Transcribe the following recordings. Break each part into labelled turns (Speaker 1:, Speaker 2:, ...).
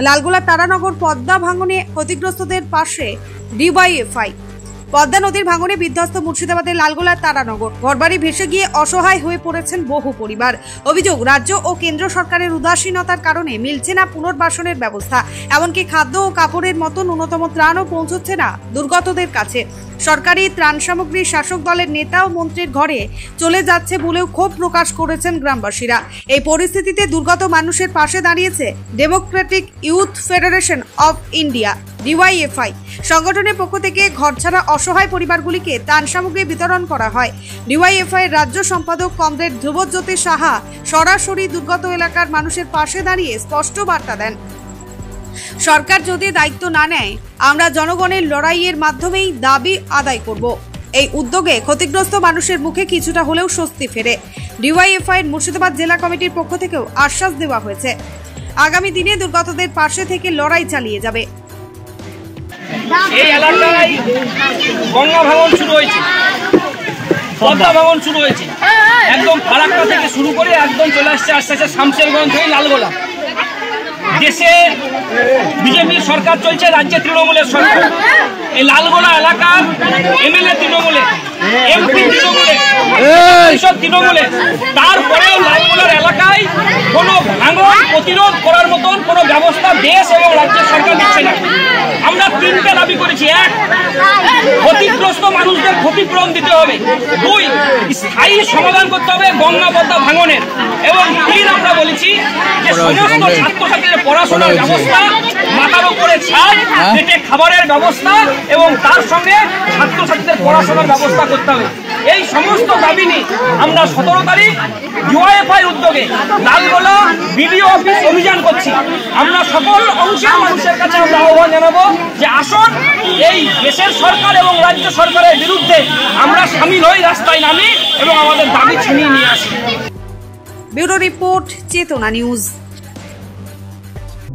Speaker 1: লালগোলা তারানগর পদ্মা ভাঙনে ক্ষতিগ্রস্তদের পাশে ডিওয়াইএফআই। পদ্মা নদীর ভাঙনে বিধ্বস্ত মুর্শিদাবাদের লালগোলা তারানগর। ঘরবাড়ি ভেসে গিয়ে অসহায় হয়ে পড়েছেন বহু পরিবার। অভিযোগ, রাজ্য ও কেন্দ্র সরকারের উদাসীনতার কারণে মিলছে না পুনর্বাসনের ব্যবস্থা। এমনকি খাদ্য ও কাপড়ের মতো ন্যূনতম ত্রাণও পৌঁছচ্ছে না দুর্গতদের কাছে। সরকারি ত্রাণ সামগ্রী শাসক দলের নেতা ও মন্ত্রীর ঘরে চলে যাচ্ছে বলেও ক্ষোভ প্রকাশ করেছেন গ্রামবাসীরা। এই পরিস্থিতিতে দুর্গত মানুষের পাশে দাঁড়িয়েছে Democratic youth federation of India DYFI. সংগঠনের পক্ষ থেকে ঘরছাড়া অসহায় পরিবারগুলিকে ত্রাণ সামগ্রী বিতরণ করা হয়। ডিওয়াইএফআই এর রাজ্য সম্পাদক কমরেড ধ্রুবজ্যোতি সাহা সরাসরি দুর্গত এলাকার মানুষের পাশে দাঁড়িয়ে স্পষ্ট বার্তা দেন, সরকার যদি দায়িত্ব না নেয় আমরা জনগণের লড়াইয়ের মাধ্যমেই দাবি আদায় করব। এই উদ্যোগে ক্ষতিগ্রস্ত মানুষের মুখে কিছুটা হলেও স্বস্তি ফেরে। ডিওয়াইএফআই এর মুর্শিদাবাদ জেলা কমিটির পক্ষ থেকেও আশ্বাস দেওয়া হয়েছে, আগামী দিনে দুর্গতদের পাশে থেকে লড়াই চালিয়ে যাবে।
Speaker 2: এই এলাকায় গঙ্গা ভাঙন শুরু হয়েছে, পদ্মা ভাঙন শুরু হয়েছে, একদম ফারাক্কা থেকে শুরু করে একদম চলে আসছে আস্তে আস্তে শামশেরগঞ্জ হয়ে লালগোলা। দেশে বিজেপির সরকার চলছে, রাজ্যে তৃণমূলের সরকার। এই লালগোলা এলাকার এমএলএ তৃণমূলে, এমপি তৃণমূলে, পরিষদ তৃণমূলে, তারপরেও লালগোলার এলাকায় কোনো ভাঙন প্রতিরোধ করার মতন কোনো ব্যবস্থা দেশ এবং রাজ্য সরকার দিচ্ছে না। আমরা তিনটা দাবি করেছি। এক, ক্ষতিগ্রস্ত মানুষদের ক্ষতিপূরণ দিতে হবে। দুই, স্থায়ী সমাধান করতে হবে গঙ্গা পদ্মা ভাঙনের। এবং তিন, আমরা বলেছি যে সমস্ত ছাত্রছাত্রীদের পড়াশোনার ব্যবস্থা, মাথার উপরে ছাদ, পেটে খাবারের ব্যবস্থা এবং তার সঙ্গে ছাত্রছাত্রীদের পড়াশোনার ব্যবস্থা করতে হবে। এই সমস্ত দাবি নিয়ে আমরা 17 তারিখ ডিওয়াইএফআই উদ্যোগে লালগোলা বিডিও অফিস অভিযান করছি। আমরা সকল অংশের মানুষের কাছে আমরা আহ্বান জানাবো যে আসুন এই দেশের সরকার এবং রাজ্য সরকারের বিরুদ্ধে আমরা সামিল হই, রাস্তায় নামি এবং আমাদের দাবি ছিনিয়ে নিয়ে আসি।
Speaker 1: ব্যুরো রিপোর্ট, চেতনা নিউজ।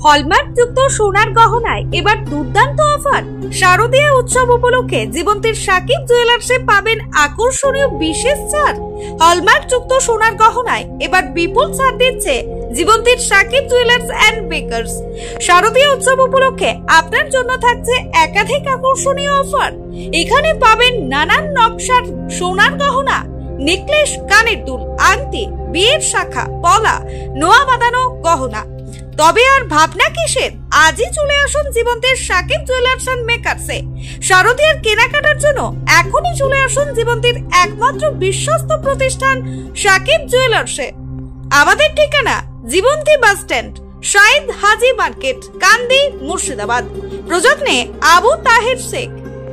Speaker 1: হলমার্ক যুক্ত সোনার গহনায় এবার দুর্দান্ত অফার। শারদীয়া উৎসব উপলক্ষে জীবন্তীর সাকিব জুয়েলার্সে পাবেন আকর্ষণীয় বিশেষ ছাড়। হলমার্ক যুক্ত সোনার গহনায় এবার বিপুল ছাড় দিচ্ছে জীবন্তীর সাকিব জুয়েলার্স এন্ড বেকার্স। শারদীয়া উৎসব উপলক্ষে আপনার জন্য থাকছে একাধিক আকর্ষণীয় অফার। এখানে পাবেন নানান নকশার সোনার গহনা, নেকলেস, কানের দুল, আংটি, বিয়ের শাখা, পলা, নোয়া বাঁধানো গহনা। তবে আর ভাবনা কিসের? আজই চলে আসুন জীবন্তীর সাকিব জুয়েলার্স এন্ড মেকার্সে। শারদীয়ার কেনাকাটার জন্য এখনই চলে আসুন জীবন্তীর একমাত্র বিশ্বস্ত প্রতিষ্ঠান সাকিব জুয়েলার্সে। আমাদের ঠিকানা জীবন্তী বাস স্ট্যান্ড, শাহিদ হাজি মার্কেট, কান্দি, মুর্শিদাবাদ। প্রযত্নে আবু তাহের শেখ।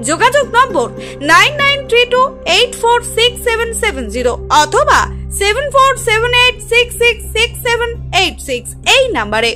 Speaker 1: যোগাযোগ নম্বর 9932846770 অথবা 7478666786 এই নাম্বারে।